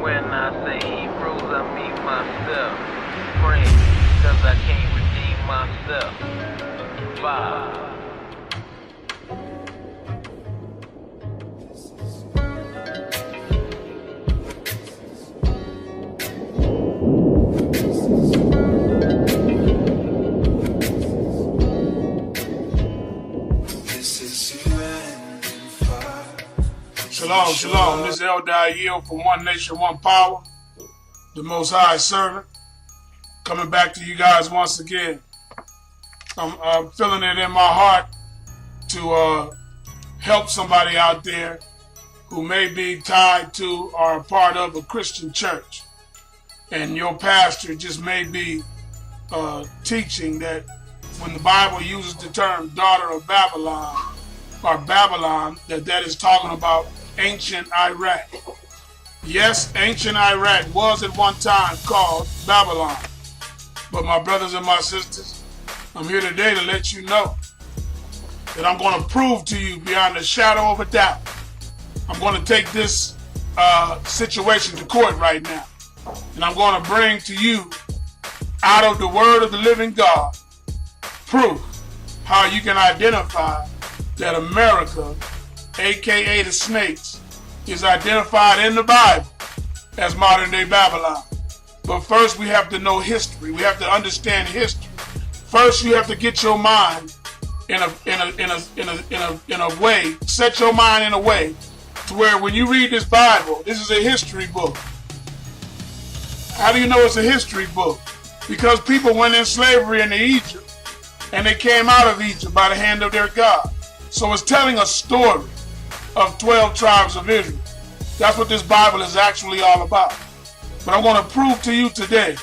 When I say Hebrews, I mean myself. Praying because I can't redeem myself. Five. Shalom, shalom. This is Elder Yield from One Nation, One Power, the Most High Servant, coming back to you guys once again. I'm feeling it in my heart to help somebody out there who may be tied to or a part of a Christian church. And your pastor just may be teaching that when the Bible uses the term daughter of Babylon, or Babylon, that is talking about ancient Iraq. Yes, ancient Iraq was at one time called Babylon. But my brothers and my sisters, I'm here today to let you know that I'm going to prove to you beyond a shadow of a doubt. I'm going to take this situation to court right now. And I'm going to bring to you, out of the word of the living God, proof how you can identify that America, aka the snakes, is identified in the Bible as modern day Babylon. But first we have to know history. We have to understand history. First you have to get your mind in a way, set your mind in a way to where when you read this Bible, this is a history book. How do you know it's a history book? Because people went in slavery into Egypt and they came out of Egypt by the hand of their God. So it's telling a story of 12 tribes of Israel. That's what this Bible is actually all about. But I'm going to prove to you today,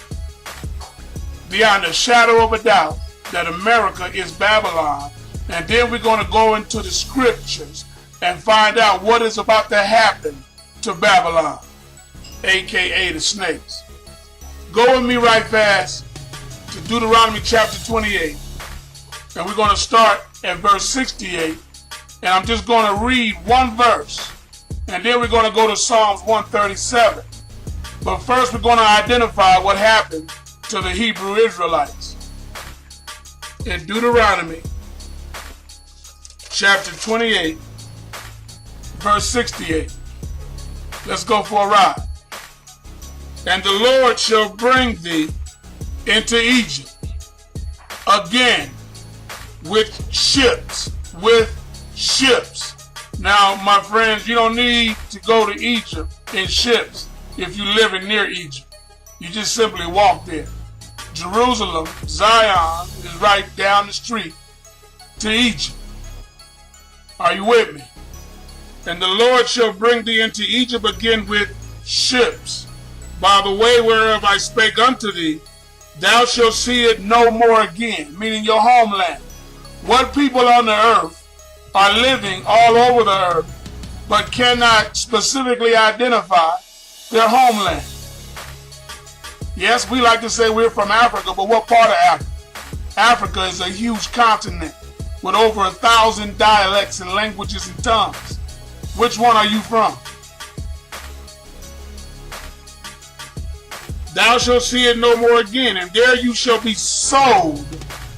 beyond a shadow of a doubt, that America is Babylon. And then we're going to go into the scriptures and find out what is about to happen to Babylon, aka the snakes. Go with me right fast to Deuteronomy chapter 28. And we're going to start at verse 68. And I'm just going to read one verse. And then we're going to go to Psalms 137. But first we're going to identify what happened to the Hebrew Israelites. In Deuteronomy chapter 28, verse 68. Let's go for a ride. And the Lord shall bring thee into Egypt again with ships. Now, my friends, you don't need to go to Egypt in ships if you live near Egypt. You just simply walk there. Jerusalem, Zion, is right down the street to Egypt. Are you with me? And the Lord shall bring thee into Egypt again with ships, by the way whereof I spake unto thee. Thou shalt see it no more again, meaning your homeland. What people on the earth are living all over the earth, but cannot specifically identify their homeland. Yes, we like to say we're from Africa, but what part of Africa? Africa is a huge continent with over 1,000 dialects and languages and tongues. Which one are you from? Thou shalt see it no more again, and there you shall be sold,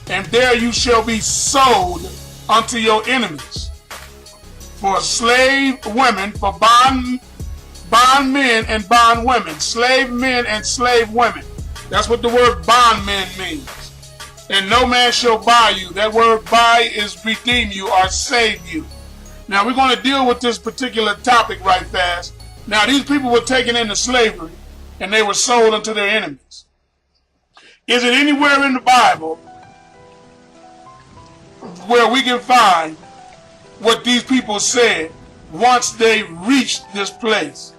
and there you shall be sold unto your enemies, for slave women, for bond men and bond women, slave men and slave women. That's what the word bondmen means. And no man shall buy you. That word buy is redeem you or save you. Now we're going to deal with this particular topic right fast. Now these people were taken into slavery and they were sold unto their enemies. Is it anywhere in the Bible where we can find what these people said once they reached this place?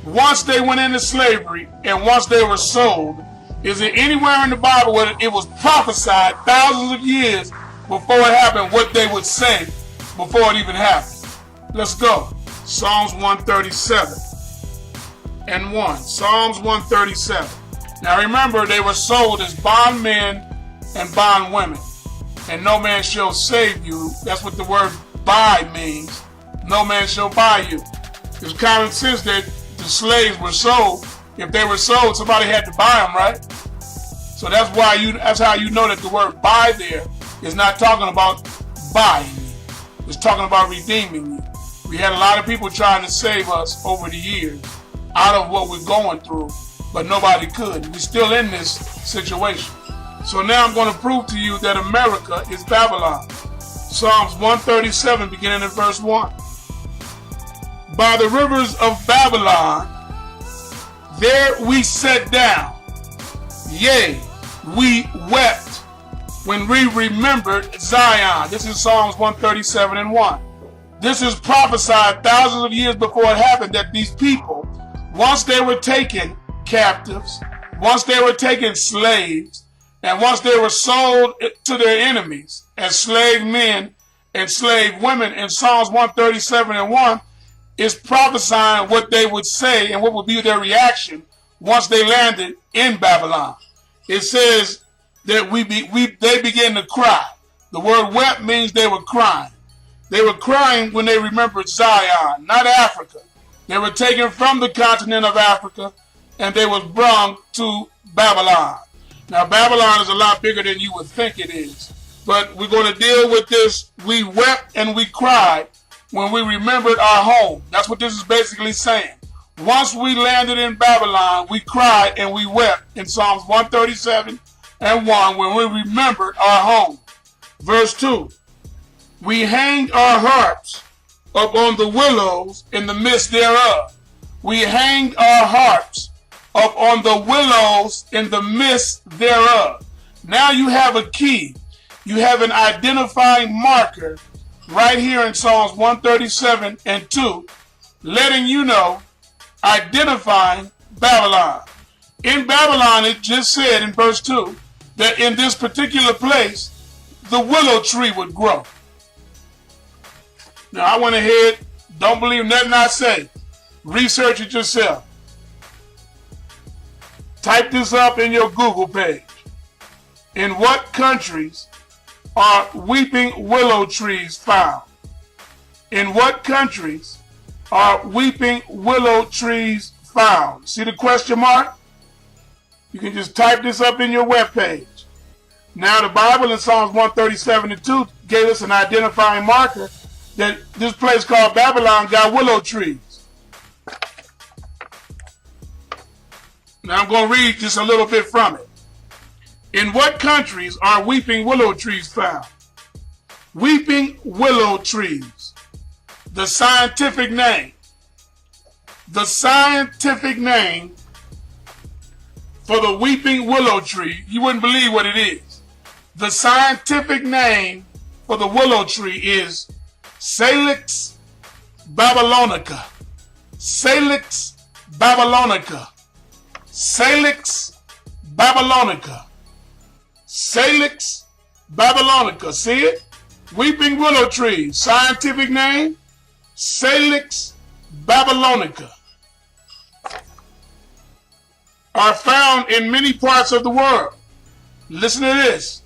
Once they went into slavery and once they were sold, is it anywhere in the Bible where it was prophesied thousands of years before it happened what they would say before it even happened? Let's go. Psalms 137 and 1. Psalms 137. Now remember, they were sold as bondmen and bondwomen. And no man shall save you. That's what the word buy means. No man shall buy you. It's common sense that the slaves were sold. If they were sold, somebody had to buy them, right? So that's how you know that the word buy there is not talking about buying you. It's talking about redeeming you. We had a lot of people trying to save us over the years out of what we're going through, but nobody could. We're still in this situation. So now I'm going to prove to you that America is Babylon. Psalms 137, beginning at verse 1. By the rivers of Babylon, there we sat down. Yea, we wept when we remembered Zion. This is Psalms 137 and 1. This is prophesied thousands of years before it happened, that these people, once they were taken captives, once they were taken slaves, and once they were sold to their enemies as slave men and slave women, in Psalms 137 and 1, is prophesying what they would say and what would be their reaction once they landed in Babylon. It says that they began to cry. The word wept means they were crying. They were crying when they remembered Zion, not Africa. They were taken from the continent of Africa and they was brought to Babylon. Now, Babylon is a lot bigger than you would think it is. But we're going to deal with this. We wept and we cried when we remembered our home. That's what this is basically saying. Once we landed in Babylon, we cried and we wept in Psalms 137 and 1 when we remembered our home. Verse 2. We hanged our harps up on the willows in the midst thereof. We hanged our harps up on the willows in the midst thereof. Now you have a key. You have an identifying marker right here in Psalms 137 and 2, letting you know, identifying Babylon. In Babylon, it just said in verse 2 that in this particular place, the willow tree would grow. Now, I went ahead, don't believe nothing I say. Research it yourself. Type this up in your Google page. In what countries are weeping willow trees found? In what countries are weeping willow trees found? See the question mark? You can just type this up in your webpage. Now the Bible in Psalms 137 and 2 gave us an identifying marker that this place called Babylon got willow trees. Now I'm going to read just a little bit from it. In what countries are weeping willow trees found? Weeping willow trees. The scientific name. The scientific name for the weeping willow tree, you wouldn't believe what it is. The scientific name for the willow tree is Salix babylonica. Salix babylonica. Salix babylonica. Salix babylonica. See it? Weeping willow tree. Scientific name, Salix babylonica. Are found in many parts of the world. Listen to this.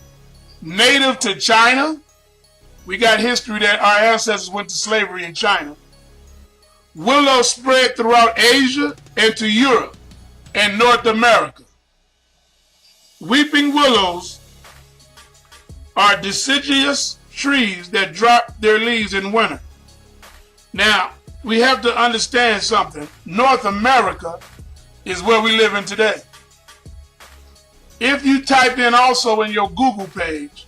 Native to China. We got history that our ancestors went to slavery in China. Willow spread throughout Asia and to Europe and North America. Weeping willows are deciduous trees that drop their leaves in winter. Now, we have to understand something. North America is where we live in today. If you type in also in your Google page,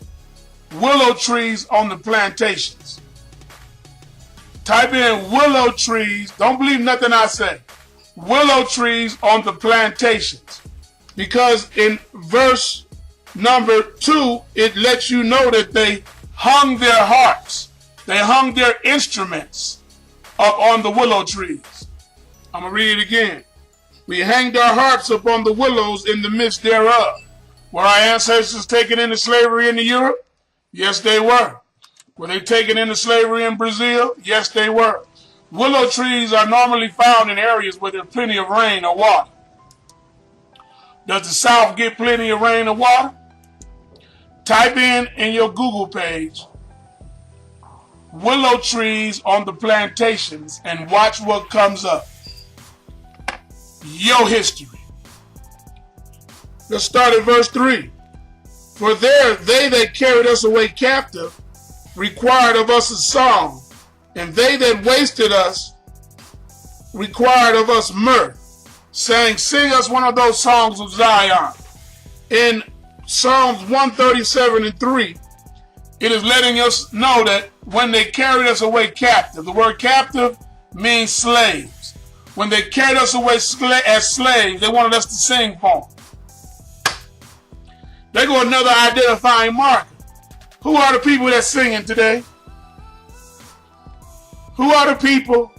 willow trees on the plantations. Type in willow trees. Don't believe nothing I say. Willow trees on the plantations. Because in verse number 2, it lets you know that they hung their harps. They hung their instruments up on the willow trees. I'm going to read it again. We hanged our harps upon the willows in the midst thereof. Were our ancestors taken into slavery in Europe? Yes, they were. Were they taken into slavery in Brazil? Yes, they were. Willow trees are normally found in areas where there's plenty of rain or water. Does the South get plenty of rain or water? Type in your Google page, willow trees on the plantations, and watch what comes up. your history. Let's start at verse 3. For there they that carried us away captive required of us a song, and they that wasted us required of us mirth, saying, sing us one of those songs of Zion. In Psalms 137 and 3, it is letting us know that when they carried us away captive, the word captive means slaves. When they carried us away as slaves, they wanted us to sing for them. They go another identifying marker. Who are the people that's singing today? Who are the people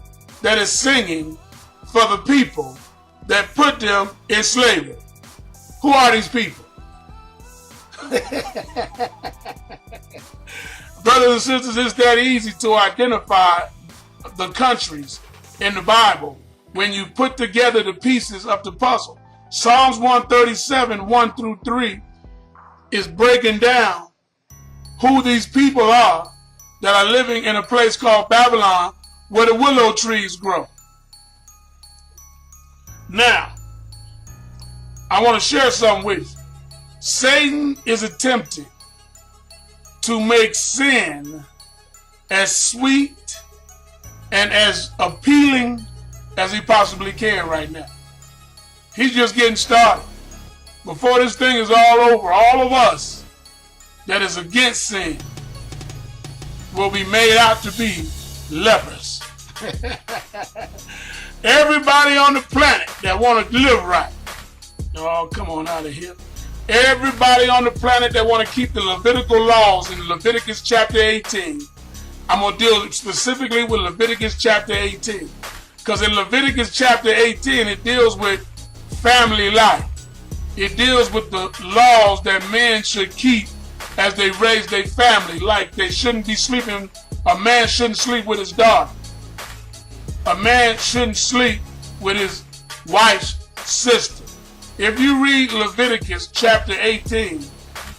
that is singing for the people that put them in slavery? Who are these people? Brothers and sisters, it's that easy to identify the countries in the Bible when you put together the pieces of the puzzle. Psalms 137, 1 through 3 is breaking down who these people are that are living in a place called Babylon where the willow trees grow. Now, I want to share something with you. Satan is attempting to make sin as sweet and as appealing as he possibly can right now. He's just getting started. Before this thing is all over, all of us that is against sin will be made out to be lepers. Everybody on the planet that want to live right. Oh, come on out of here. Everybody on the planet that want to keep the Levitical laws in Leviticus chapter 18. I'm going to deal specifically with Leviticus chapter 18. Because in Leviticus chapter 18, it deals with family life. It deals with the laws that men should keep as they raise their family. Like they shouldn't be sleeping, a man shouldn't sleep with his daughter. A man shouldn't sleep with his wife's sister. If you read Leviticus chapter 18,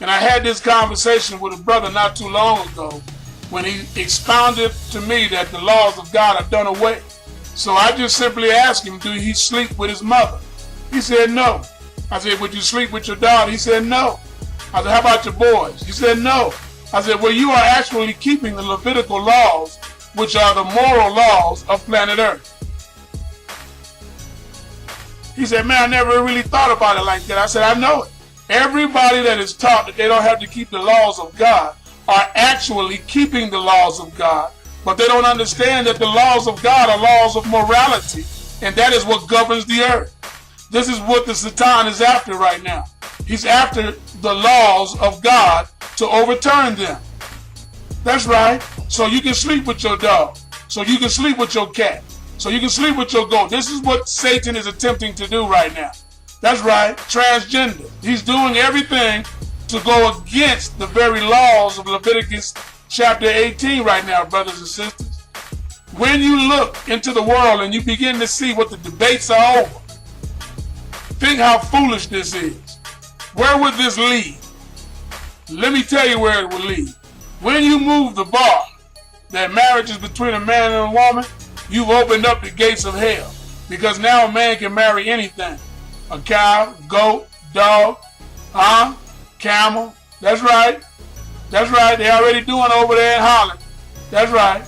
and I had this conversation with a brother not too long ago when he expounded to me that the laws of God are done away. So I just simply asked him, do he sleep with his mother? He said no. I said, would you sleep with your daughter? He said no. I said, how about your boys? He said no. I said, well, you are actually keeping the Levitical laws, which are the moral laws of planet Earth. He said, man, I never really thought about it like that. I said, I know it. Everybody that is taught that they don't have to keep the laws of God are actually keeping the laws of God, but they don't understand that the laws of God are laws of morality, and that is what governs the earth. This is what the Satan is after right now. He's after the laws of God to overturn them. That's right. So you can sleep with your dog. So you can sleep with your cat. So you can sleep with your goat. This is what Satan is attempting to do right now. That's right. Transgender. He's doing everything to go against the very laws of Leviticus chapter 18 right now, brothers and sisters. When you look into the world and you begin to see what the debates are over, think how foolish this is. Where would this lead? Let me tell you where it will lead. When you move the bar that marriage is between a man and a woman, you've opened up the gates of hell. Because now a man can marry anything. A cow, goat, dog, camel. That's right. That's right. They're already doing it over there in Holland. That's right.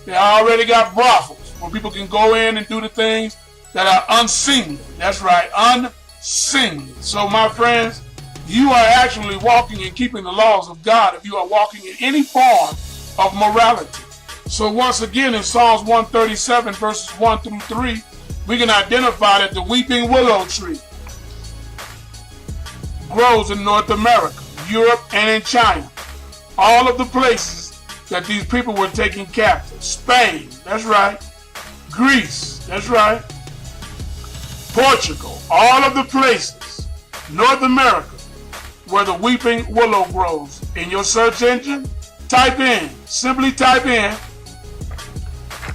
They already got brothels where people can go in and do the things that are unseemly. That's right. Unseemly. So my friends, you are actually walking and keeping the laws of God if you are walking in any form of morality. So once again in Psalms 137 verses 1 through 3, we can identify that the weeping willow tree grows in North America, Europe, and in China. All of the places that these people were taken captive. Spain, that's right. Greece, that's right. Portugal, all of the places, North America, where the weeping willow grows. In your search engine, simply type in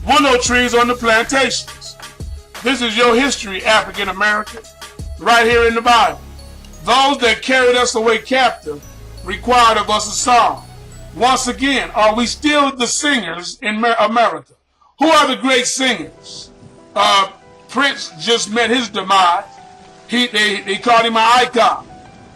willow trees on the plantations. This is your history, African American, right here in the Bible. Those that carried us away captive required of us a song. Once again, are we still the singers in America? Who are the great singers? Prince just met his demise. They called him an icon.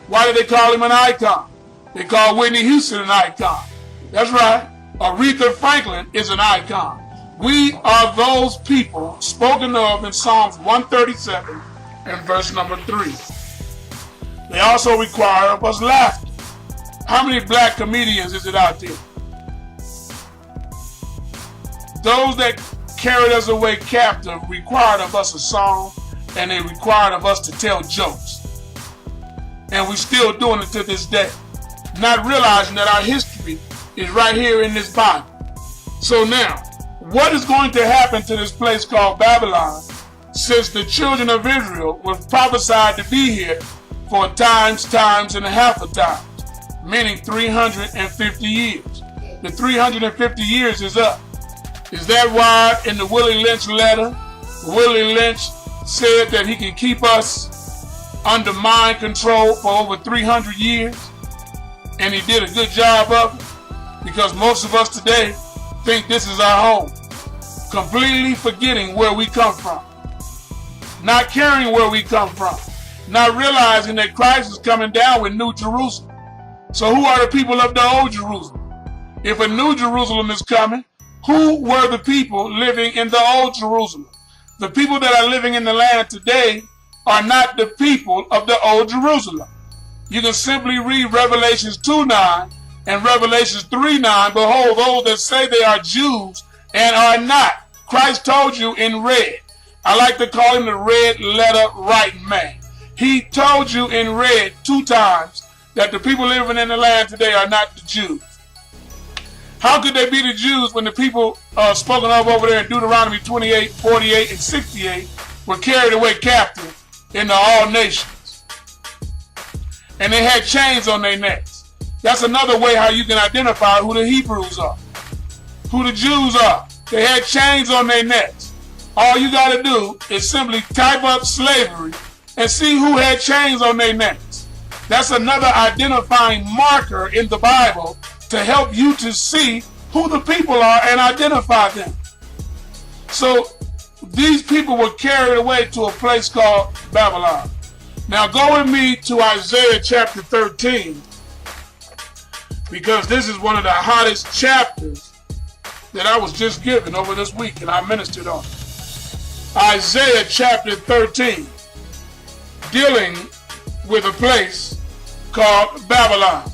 Why did they call him an icon? They called Whitney Houston an icon. That's right. Aretha Franklin is an icon. We are those people spoken of in Psalms 137 and verse number 3. They also require of us laughter. How many black comedians is it out there? Those that carried us away captive required of us a song, and they required of us to tell jokes. And we're still doing it to this day, not realizing that our history is right here in this Bible. So now, what is going to happen to this place called Babylon, since the children of Israel was prophesied to be here for times and a half of times, meaning 350 years. The 350 years is up. Is that why in the Willie Lynch letter, Willie Lynch said that he can keep us under mind control for over 300 years? And he did a good job of it, because most of us today think this is our home, completely forgetting where we come from, not caring where we come from, not realizing that Christ is coming down with New Jerusalem. So who are the people of the old Jerusalem? If a New Jerusalem is coming, who were the people living in the old Jerusalem? The people that are living in the land today are not the people of the old Jerusalem. You can simply read Revelations 2:9 and Revelations 3:9. Behold, those that say they are Jews and are not. Christ told you in red. I like to call him the red letter writing man. He told you in red 2 times that the people living in the land today are not the Jews. How could they be the Jews when the people spoken of over there in Deuteronomy 28, 48, and 68 were carried away captive into all nations? And they had chains on their necks. That's another way how you can identify who the Hebrews are, who the Jews are. They had chains on their necks. All you got to do is simply type up slavery and see who had chains on their necks. That's another identifying marker in the Bible to help you to see who the people are and identify them. So these people were carried away to a place called Babylon. Now go with me to Isaiah chapter 13, because this is one of the hottest chapters that I was just given over this week and I ministered on. Isaiah chapter 13, dealing with a place called Babylon.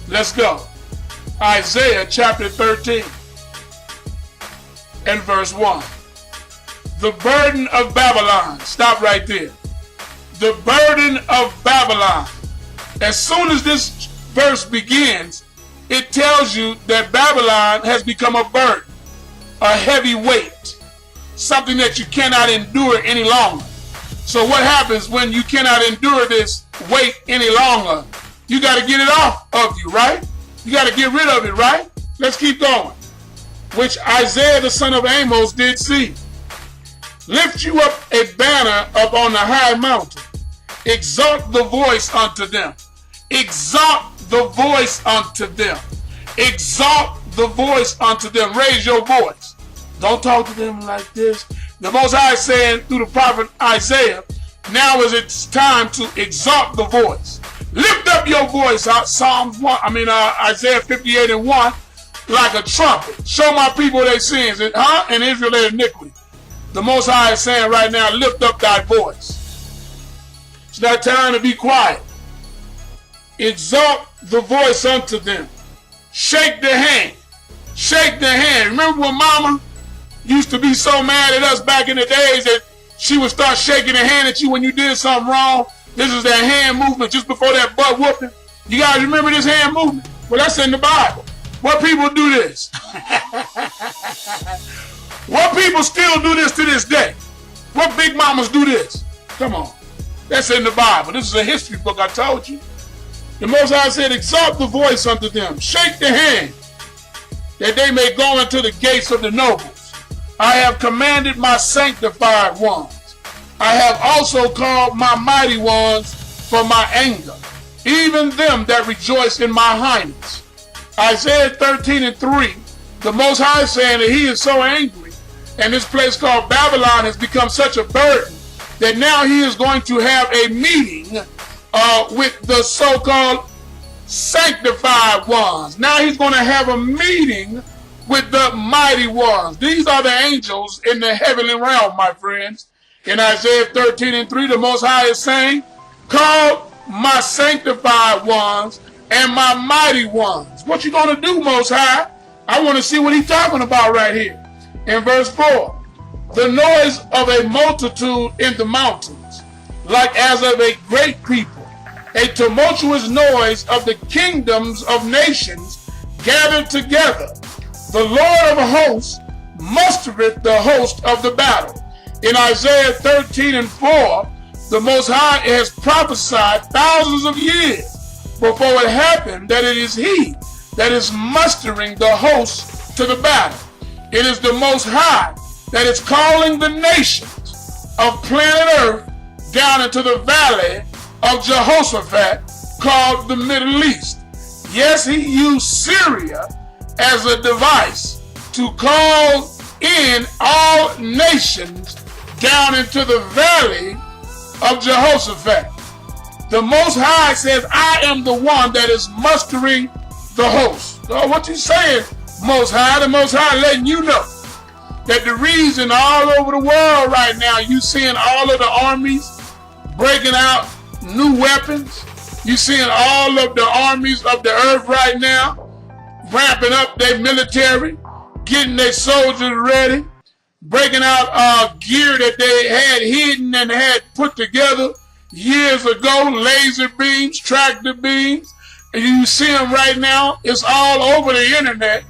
Let's go. Isaiah chapter 13 and verse 1. The burden of Babylon. Stop right there. The burden of Babylon. As soon as this verse begins, it tells you that Babylon has become a burden, a heavy weight, something that you cannot endure any longer. So what happens when you cannot endure this weight any longer? You got to get it off of you, right? You got to get rid of it, right? Let's keep going. Which Isaiah the son of Amos did see. Lift you up a banner up on the high mountain. Exalt the voice unto them. Exalt the voice unto them. Exalt the voice unto them. Raise your voice. Don't talk to them like this. The Most High is saying through the prophet Isaiah, now is it's time to exalt the voice. Lift up your voice out Isaiah 58 and 1 like a trumpet. Show my people their sins and Israel their iniquity. The Most High is saying right now, lift up thy voice. It's not time to be quiet. Exalt the voice unto them. Shake the hand. Shake the hand. Remember when Mama used to be so mad at us back in the days that she would start shaking her hand at you when you did something wrong? This is that hand movement just before that butt whooping. You guys remember this hand movement? Well, that's in the Bible. What people do this? What people still do this to this day? What big mamas do this? Come on. That's in the Bible. This is a history book, I told you. The Most High said, exalt the voice unto them. Shake the hand, that they may go into the gates of the nobles. I have commanded my sanctified ones. I have also called my mighty ones for my anger, even them that rejoice in my highness. Isaiah 13 and 3, the Most High is saying that he is so angry and this place called Babylon has become such a burden that now he is going to have a meeting with the so-called sanctified ones. Now he's going to have a meeting with the mighty ones. These are the angels in the heavenly realm, my friends. In Isaiah 13:3, the Most High is saying, call my sanctified ones and my mighty ones. What you going to do, Most High? I want to see what he's talking about right here. In verse 4, the noise of a multitude in the mountains, like as of a great people, a tumultuous noise of the kingdoms of nations gathered together. The Lord of hosts mustereth the host of the battle. In Isaiah 13:4, the Most High has prophesied thousands of years before it happened that it is he that is mustering the hosts to the battle. It is the Most High that is calling the nations of planet Earth down into the valley of Jehoshaphat called the Middle East. Yes, he used Syria as a device to call in all nations down into the valley of Jehoshaphat. The Most High says, I am the one that is mustering the host. So what you saying, Most High? The Most High letting you know that the reason all over the world right now you seeing all of the armies breaking out new weapons. You seeing all of the armies of the earth right now ramping up their military, getting their soldiers ready, breaking out gear that they had hidden and had put together years ago, laser beams, tractor beams. And you see them right now. It's all over the internet.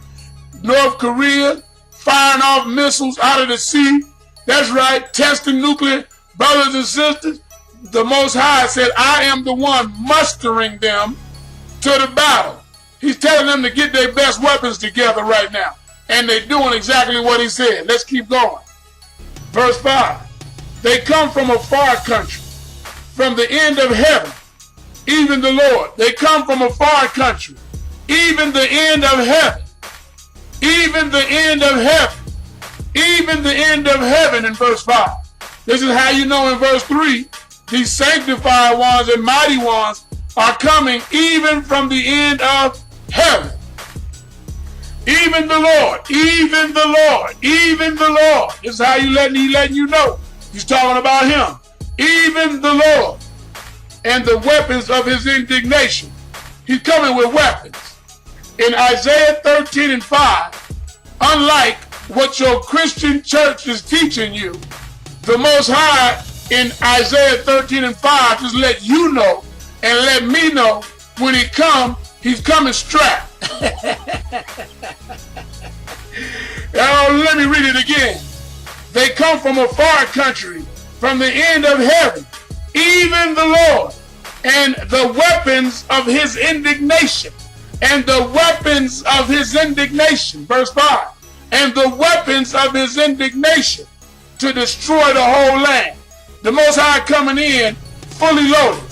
North Korea firing off missiles out of the sea. That's right, testing nuclear. Brothers and sisters, the Most High said, I am the one mustering them to the battle. He's telling them to get their best weapons together right now. And they're doing exactly what he said. Let's keep going. Verse 5. They come from a far country, from the end of heaven, even the Lord. They come from a far country, even the end of heaven. Even the end of heaven. Even the end of heaven in verse 5. This is how you know in verse 3, these sanctified ones and mighty ones are coming even from the end of heaven. Even the Lord, even the Lord, even the Lord. This is how he's letting you know. He's talking about him. Even the Lord and the weapons of his indignation. He's coming with weapons. In Isaiah 13:5, unlike what your Christian church is teaching you, the Most High in Isaiah 13:5 just let you know and let me know when he comes, he's coming strapped. Let me read it again. They come from a far country, from the end of heaven, even the Lord, and the weapons of his indignation. And the weapons of his indignation, verse 5, and the weapons of his indignation to destroy the whole land. The Most High coming in fully loaded.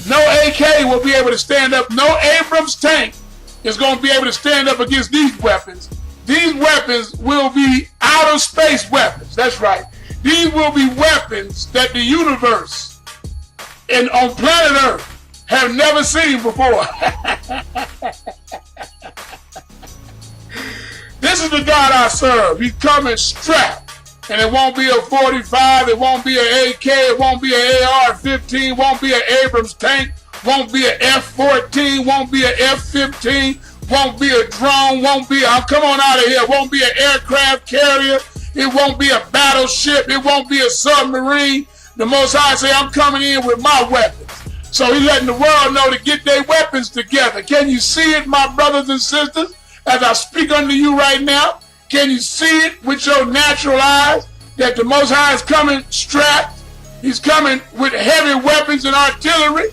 No AK will be able to stand up. No Abrams tank is going to be able to stand up against these weapons. These weapons will be outer space weapons. That's right. These will be weapons that the universe and on planet Earth have never seen before. This is the God I serve. He's coming strapped. And it won't be a 45, it won't be an AK, it won't be an AR-15, won't be an Abrams tank, won't be an F-14, won't be an F-15, won't be a drone, come on out of here, won't be an aircraft carrier, it won't be a battleship, it won't be a submarine. The Most High say, I'm coming in with my weapons. So he's letting the world know to get their weapons together. Can you see it, my brothers and sisters, as I speak unto you right now? Can you see it with your natural eyes that the Most High is coming strapped? He's coming with heavy weapons and artillery.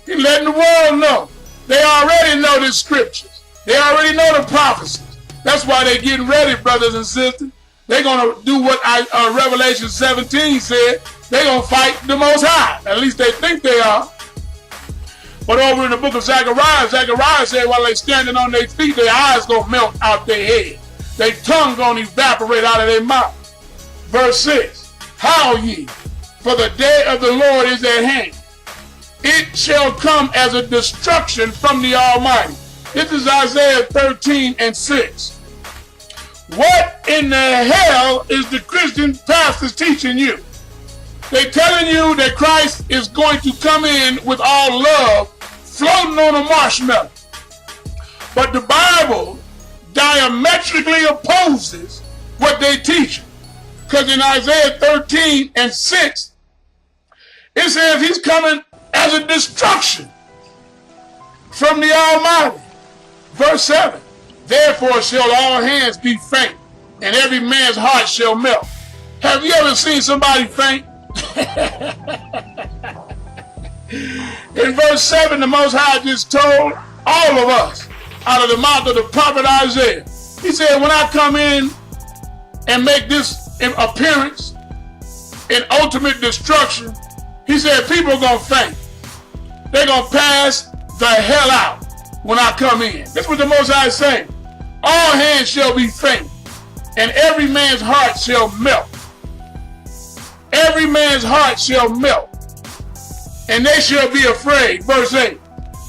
He's letting the world know. They already know the scriptures. They already know the prophecies. That's why they're getting ready, brothers and sisters. They're going to do what Revelation 17 said. They're going to fight the Most High. At least they think they are. But over in the book of Zechariah, Zechariah said while they're standing on their feet, their eyes going to melt out their head. their tongue gonna evaporate out of their mouth. Verse 6, howl ye, for the day of the Lord is at hand. It shall come as a destruction from the Almighty. This is Isaiah 13:6. What in the hell is the Christian pastors teaching you? They're telling you that Christ is going to come in with all love, floating on a marshmallow. But the Bible diametrically opposes what they teach. Because in Isaiah 13:6, it says he's coming as a destruction from the Almighty. Verse 7, therefore shall all hands be faint, and every man's heart shall melt. Have you ever seen somebody faint? In verse 7, the Most High just told all of us out of the mouth of the prophet Isaiah. He said, when I come in and make this appearance in ultimate destruction, he said, people are going to faint. They're going to pass the hell out when I come in. This is what the Most High is saying. All hands shall be faint, and every man's heart shall melt. Every man's heart shall melt, and they shall be afraid. Verse 8,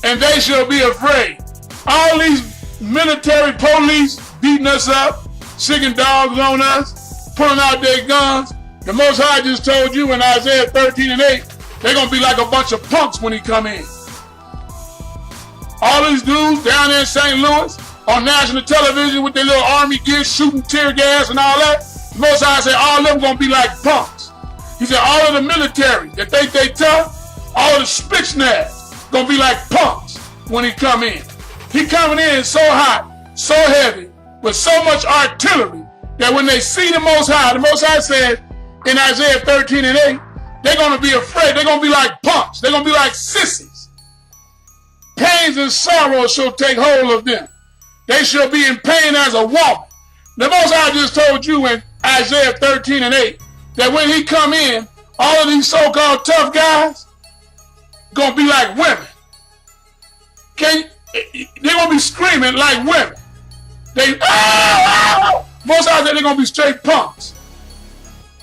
and they shall be afraid. All these military police beating us up, sicking dogs on us, pulling out their guns. The Most High just told you in Isaiah 13:8, they're going to be like a bunch of punks when he come in. All these dudes down there in St. Louis on national television with their little army gear, shooting tear gas and all that. The Most High said all of them going to be like punks. He said all of the military that think they tough, all the Spetsnaz going to be like punks when he come in. He coming in so hot, so heavy, with so much artillery that when they see the Most High said in Isaiah 13:8, they're going to be afraid. They're going to be like punks. They're going to be like sissies. Pains and sorrows shall take hold of them. They shall be in pain as a woman. The Most High just told you in Isaiah 13:8 that when he come in, all of these so-called tough guys going to be like women. They're going to be screaming like women. Most High said they're going to be straight punks.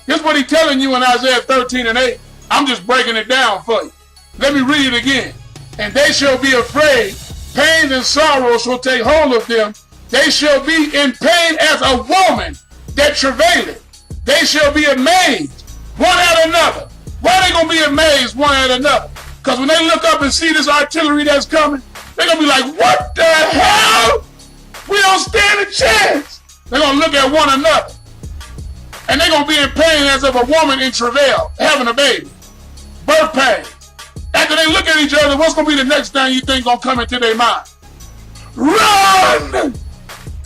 Here's what he's telling you in Isaiah 13:8. I'm just breaking it down for you. Let me read it again. And they shall be afraid. Pains and sorrows shall take hold of them. They shall be in pain as a woman that travaileth. They shall be amazed one at another. Why are they going to be amazed one at another? Because when they look up and see this artillery that's coming, they're going to be like, what the hell? We don't stand a chance. They're going to look at one another. And they're going to be in pain as of a woman in travail, having a baby. Birth pain. After they look at each other, what's going to be the next thing you think going to come into their mind? Run!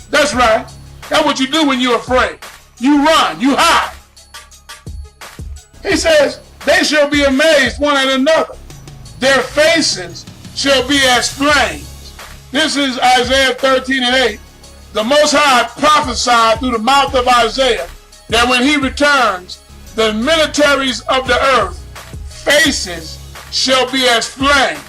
That's right. That's what you do when you're afraid. You run. You hide. He says, they shall be amazed one at another. Their faces shall be as flames. This is Isaiah 13:8. The Most High prophesied through the mouth of Isaiah that when he returns, the militaries of the earth faces shall be as flames.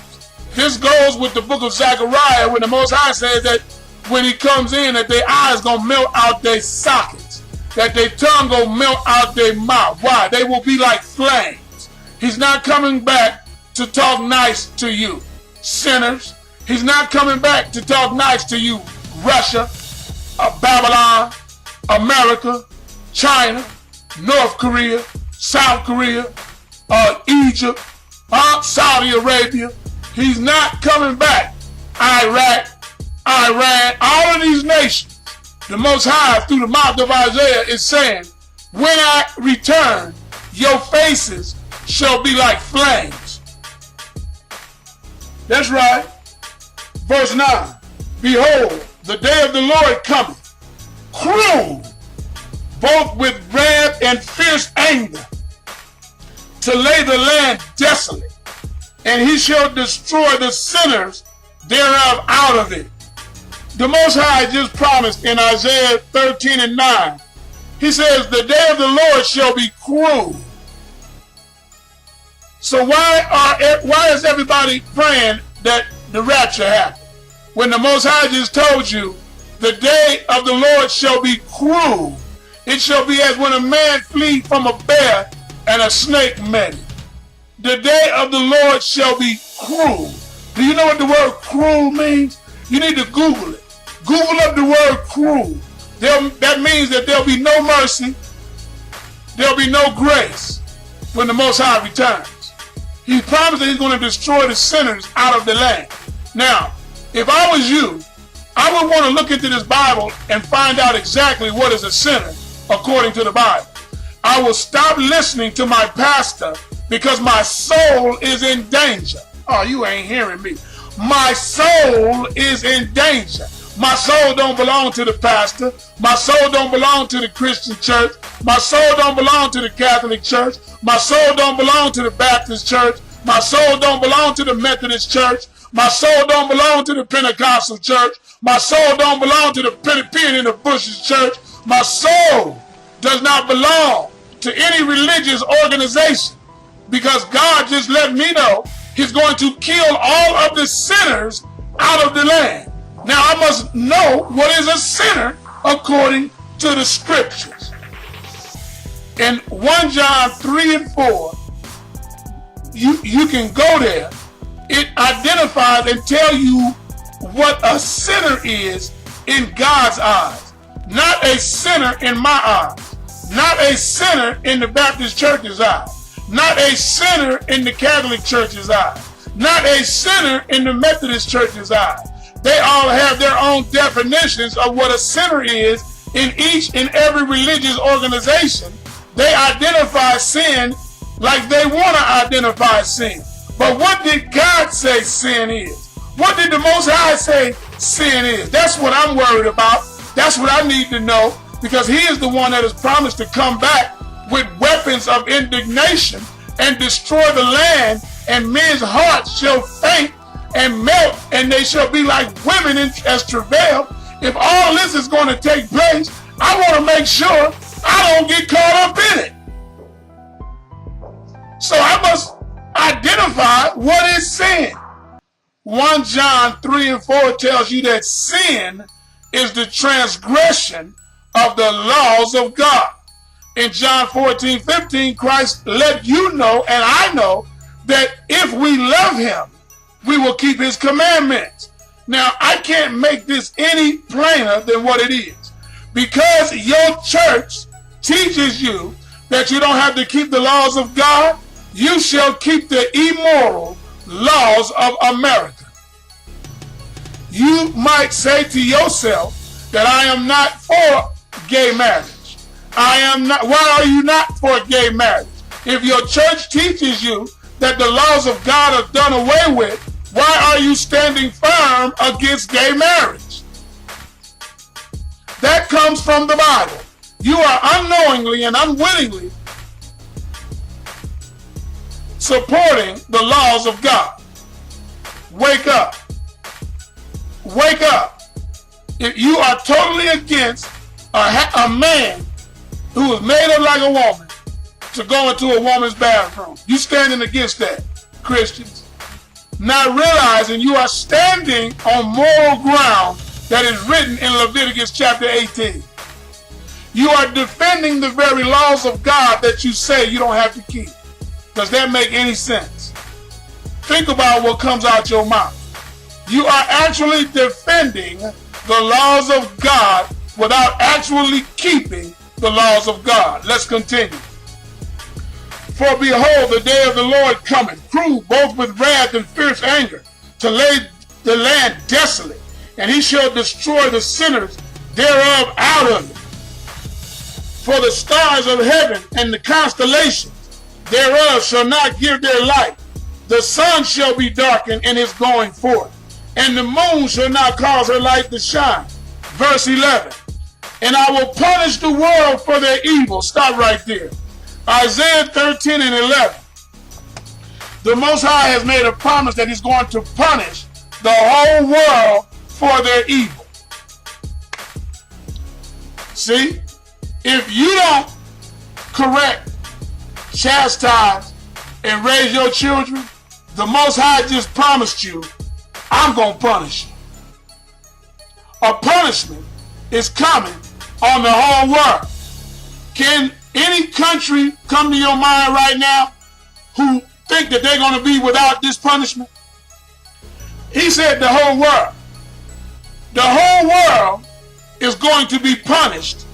This goes with the book of Zechariah when the Most High says that when he comes in, that their eyes gonna melt out their sockets, that their tongue gonna melt out their mouth. Why? They will be like flames. He's not coming back to talk nice to you, sinners. He's not coming back to talk nice to you, Russia, Babylon, America, China, North Korea, South Korea, Egypt, Saudi Arabia. He's not coming back. Iraq, Iran, all of these nations. The Most High, through the mouth of Isaiah, is saying, when I return, your faces shall be like flames. That's right. Verse 9. Behold, the day of the Lord cometh, cruel, both with wrath and fierce anger, to lay the land desolate, and he shall destroy the sinners thereof out of it. The Most High just promised in Isaiah 13:9. He says, the day of the Lord shall be cruel. So why is everybody praying that the rapture happen? When the Most High just told you The day of the Lord shall be cruel. It shall be as when a man flees from a bear and a snake met him. The day of the Lord shall be cruel. Do you know what the word cruel means? You need to Google it. Google up the word cruel. That means that there'll be no mercy. There'll be no grace when the Most High returns. He promised that he's going to destroy the sinners out of the land. Now, if I was you, I would want to look into this Bible and find out exactly what is a sinner according to the Bible. I will stop listening to my pastor because my soul is in danger. Oh, you ain't hearing me. My soul is in danger. My soul don't belong to the pastor. My soul don't belong to the Christian church. My soul don't belong to the Catholic church. My soul don't belong to the Baptist church. My soul don't belong to the Methodist church. My soul don't belong to the Pentecostal church. My soul don't belong to the Peter in the Bushes church. My soul does not belong to any religious organization because God just let me know he's going to kill all of the sinners out of the land. Now I must know what is a sinner according to the scriptures. In 1 John 3 and 4, you can go there. It identifies and tell you what a sinner is in God's eyes. Not a sinner in my eyes. Not a sinner in the Baptist church's eyes. Not a sinner in the Catholic church's eyes. Not a sinner in the Methodist church's eyes. They all have their own definitions of what a sinner is in each and every religious organization. They identify sin like they want to identify sin. But what did God say sin is? What did the Most High say sin is? That's what I'm worried about. That's what I need to know, because he is the one that has promised to come back with weapons of indignation and destroy the land, and men's hearts shall faint and melt, and they shall be like women as travail. If all this is going to take place, I want to make sure I don't get caught up in it. So I must identify what is sin. 1 John 3 and 4 tells you that sin is the transgression of the laws of God. In John 14:15, Christ let you know, and I know, that if we love him, we will keep his commandments. Now, I can't make this any plainer than what it is. Because your church teaches you that you don't have to keep the laws of God, you shall keep the immoral laws of America. You might say to yourself that I am not for gay marriage. I am not. Why are you not for gay marriage? If your church teaches you that the laws of God are done away with, why are you standing firm against gay marriage? That comes from the Bible. You are unknowingly and unwittingly supporting the laws of God. Wake up. Wake up. If you are totally against a man who is made up like a woman to go into a woman's bathroom, you standing against that, Christians. Not realizing you are standing on moral ground that is written in Leviticus chapter 18. You are defending the very laws of God that you say you don't have to keep. Does that make any sense? Think about what comes out your mouth. You are actually defending the laws of God without actually keeping the laws of God. Let's continue. For behold, the day of the Lord cometh, cruel, both with wrath and fierce anger, to lay the land desolate, and he shall destroy the sinners thereof out of it. For the stars of heaven and the constellations thereof shall not give their light. The sun shall be darkened in his going forth, and the moon shall not cause her light to shine. Verse 11. And I will punish the world for their evil. Stop right there. Isaiah 13 and 11. The Most High has made a promise that he's going to punish the whole world for their evil. See? If you don't correct, chastise, and raise your children, the Most High just promised you, I'm going to punish you. A punishment is coming on the whole world. Can any country come to your mind right now who think that they're going to be without this punishment? He said the whole world. The whole world is going to be punished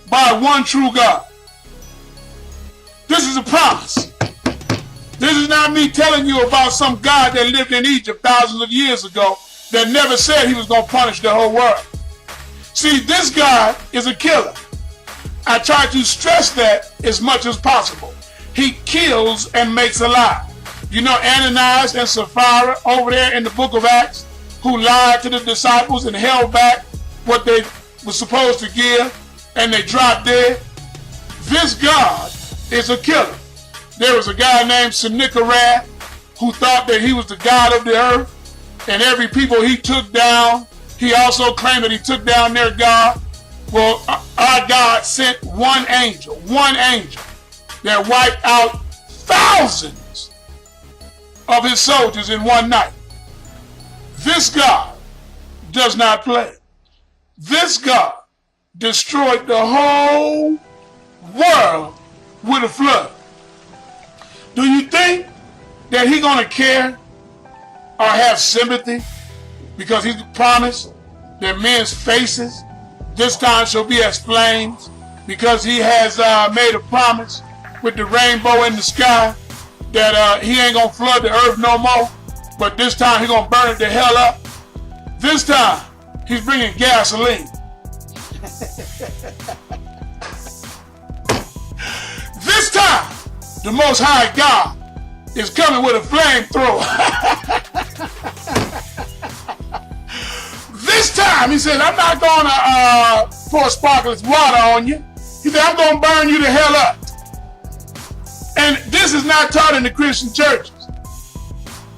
by one true God. This is a promise. This is not me telling you about some God that lived in Egypt thousands of years ago that never said he was going to punish the whole world. See, this God is a killer. I try to stress that as much as possible. He kills and makes alive. You know Ananias and Sapphira over there in the book of Acts, who lied to the disciples and held back what they were supposed to give, and they dropped dead? This God is a killer. There was a guy named Sennacherib who thought that he was the God of the earth, and every people he took down, he also claimed that he took down their God. Well, our God sent one angel that wiped out thousands of his soldiers in one night. This God does not play. This God destroyed the whole world with a flood. Do you think that he's going to care or have sympathy because he's promised that men's faces this time shall be as flames, because he has made a promise with the rainbow in the sky that he ain't going to flood the earth no more, but this time he's going to burn it the hell up? This time he's bringing gasoline. This time the Most High God is coming with a flamethrower. This time, he said, I'm not going to pour sparkling water on you. He said, I'm going to burn you the hell up. And this is not taught in the Christian churches.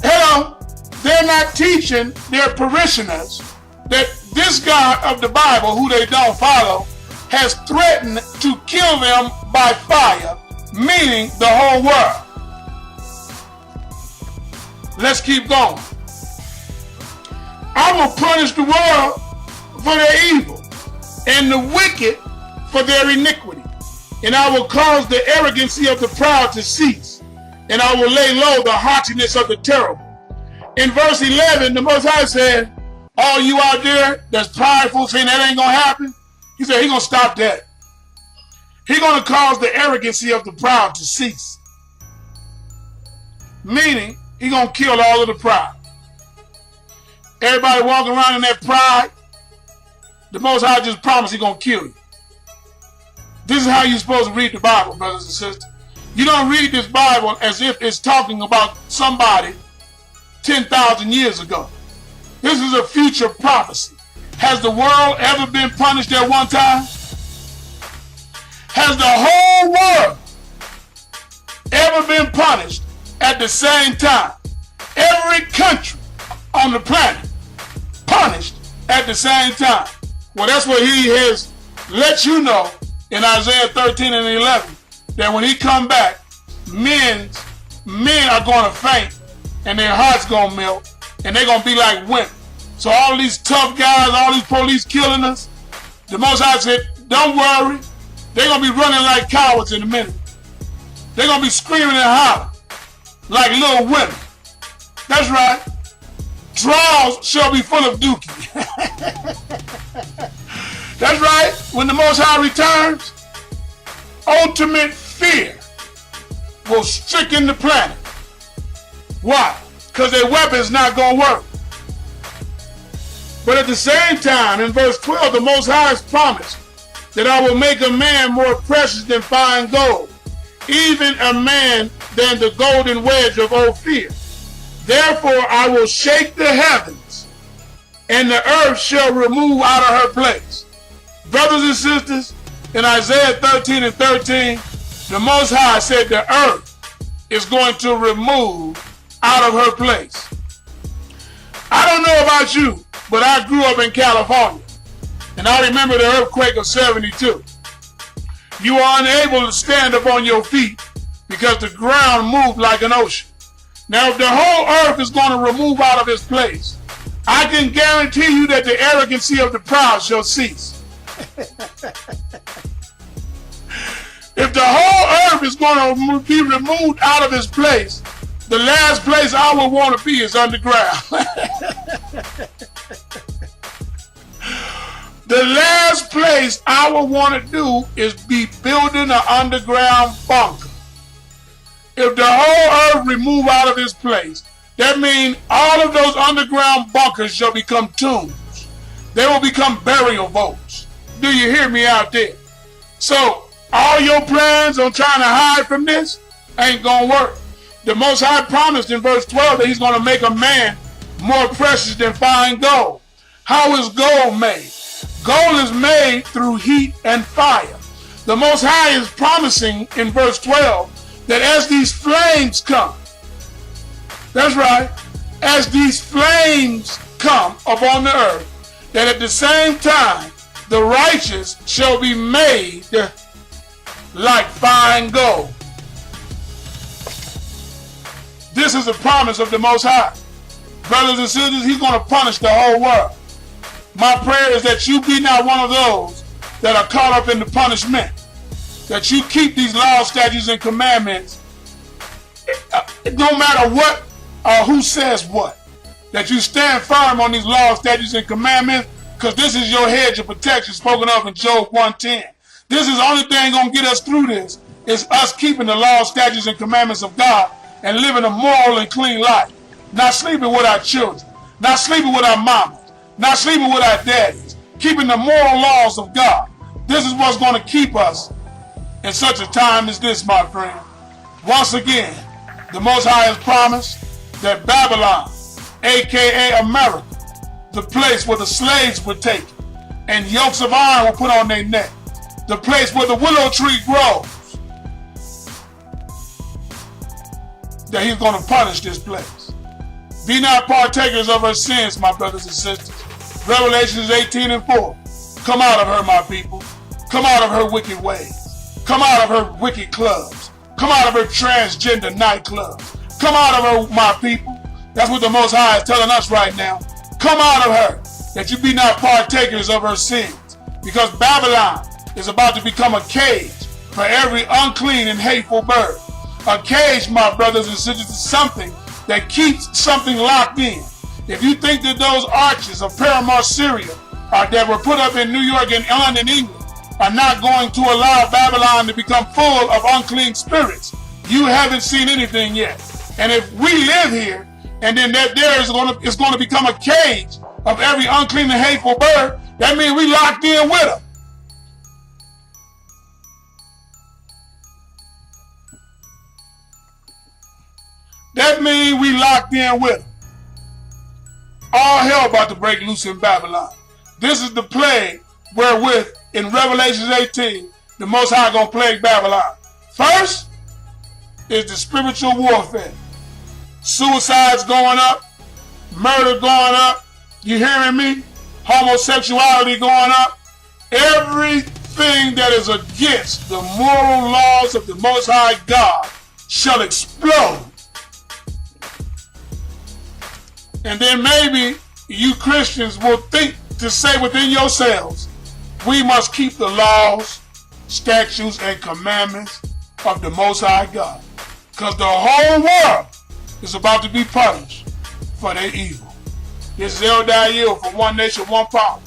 Hello, they're not teaching their parishioners that this God of the Bible, who they don't follow, has threatened to kill them by fire, meaning the whole world. Let's keep going. I will punish the world for their evil and the wicked for their iniquity. And I will cause the arrogancy of the proud to cease. And I will lay low the haughtiness of the terrible. In verse 11, the Most High said, all you out there that's prideful saying that ain't going to happen, he said he's going to stop that. He's going to cause the arrogancy of the proud to cease. Meaning, he's going to kill all of the proud. Everybody walking around in that pride, the Most High just promised he's going to kill you. This is how you're supposed to read the Bible, brothers and sisters. You don't read this Bible as if it's talking about somebody 10,000 years ago. This is a future prophecy. Has the world ever been punished at one time? Has the whole world ever been punished at the same time? Every country on the planet punished at the same time. Well, that's what he has let you know in Isaiah 13 and 11, that when he come back, men are going to faint and their hearts going to melt and they're going to be like women. So all these tough guys, all these police killing us, the Most High said, don't worry, they're going to be running like cowards in a minute. They're going to be screaming and hollering like little women. That's right. Draws shall be full of dookie. That's right. When the Most High returns, ultimate fear will stricken the planet. Why? Because their weapon's not going to work. But at the same time, in verse 12, the Most High has promised that I will make a man more precious than fine gold, even a man than the golden wedge of Ophir. Therefore I will shake the heavens, and the earth shall remove out of her place. Brothers and sisters, in Isaiah 13 and 13, the Most High said the earth is going to remove out of her place. I don't know about you, but I grew up in California, and I remember the earthquake of 72. You were unable to stand up on your feet because the ground moved like an ocean. Now, if the whole earth is going to remove out of its place, I can guarantee you that the arrogancy of the proud shall cease. If the whole earth is going to be removed out of its place, the last place I would want to be is underground. The last place I would want to do is be building an underground bunker. If the whole earth remove out of its place, that means all of those underground bunkers shall become tombs. They will become burial vaults. Do you hear me out there? So, all your plans on trying to hide from this ain't gonna work. The Most High promised in verse 12 that he's gonna make a man more precious than fine gold. How is gold made? Gold is made through heat and fire. The Most High is promising in verse 12 that as these flames come, that's right, as these flames come upon the earth, that at the same time the righteous shall be made like fine gold. This is a promise of the Most High. Brothers and sisters, he's going to punish the whole world. My prayer is that you be not one of those that are caught up in the punishment. That you keep these laws, statutes, and commandments, no matter what or who says what. That you stand firm on these laws, statutes, and commandments, because this is your hedge of protection spoken of in Job 1:10. This is the only thing going to get us through this, is us keeping the laws, statutes, and commandments of God and living a moral and clean life. Not sleeping with our children, not sleeping with our mamas, not sleeping with our daddies, keeping the moral laws of God. This is what's going to keep us in such a time as this, my friend. Once again, the Most High has promised that Babylon, aka America, the place where the slaves were taken and yokes of iron were put on their neck, the place where the willow tree grows, that he's going to punish this place. Be not partakers of her sins, my brothers and sisters. Revelations 18:4. Come out of her, my people. Come out of her wicked ways. Come out of her wicked clubs. Come out of her transgender nightclubs. Come out of her, my people. That's what the Most High is telling us right now. Come out of her, that you be not partakers of her sins. Because Babylon is about to become a cage for every unclean and hateful bird. A cage, my brothers and sisters, is something that keeps something locked in. If you think that those arches of Paramount, Syria, that were put up in New York and London, England, are not going to allow Babylon to become full of unclean spirits, you haven't seen anything yet. And if we live here, and then that there is going to become a cage of every unclean and hateful bird, that means we locked in with them. That means we locked in with them. All hell about to break loose in Babylon. This is the plague wherewith in Revelation 18, the Most High gonna plague Babylon. First is the spiritual warfare. Suicides going up, murder going up, you hearing me? Homosexuality going up. Everything that is against the moral laws of the Most High God shall explode. And then maybe you Christians will think to say within yourselves, we must keep the laws, statutes, and commandments of the Most High God. Because the whole world is about to be punished for their evil. This is Eldai Yield for One Nation, One Power.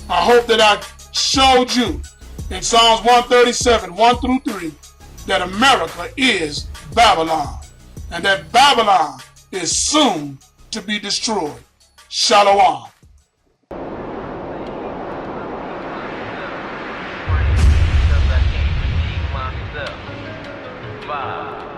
I hope that I showed you in Psalms 137, 1-3, that America is Babylon. And that Babylon is soon to be destroyed. Shalom. Because I can't redeem myself. 5.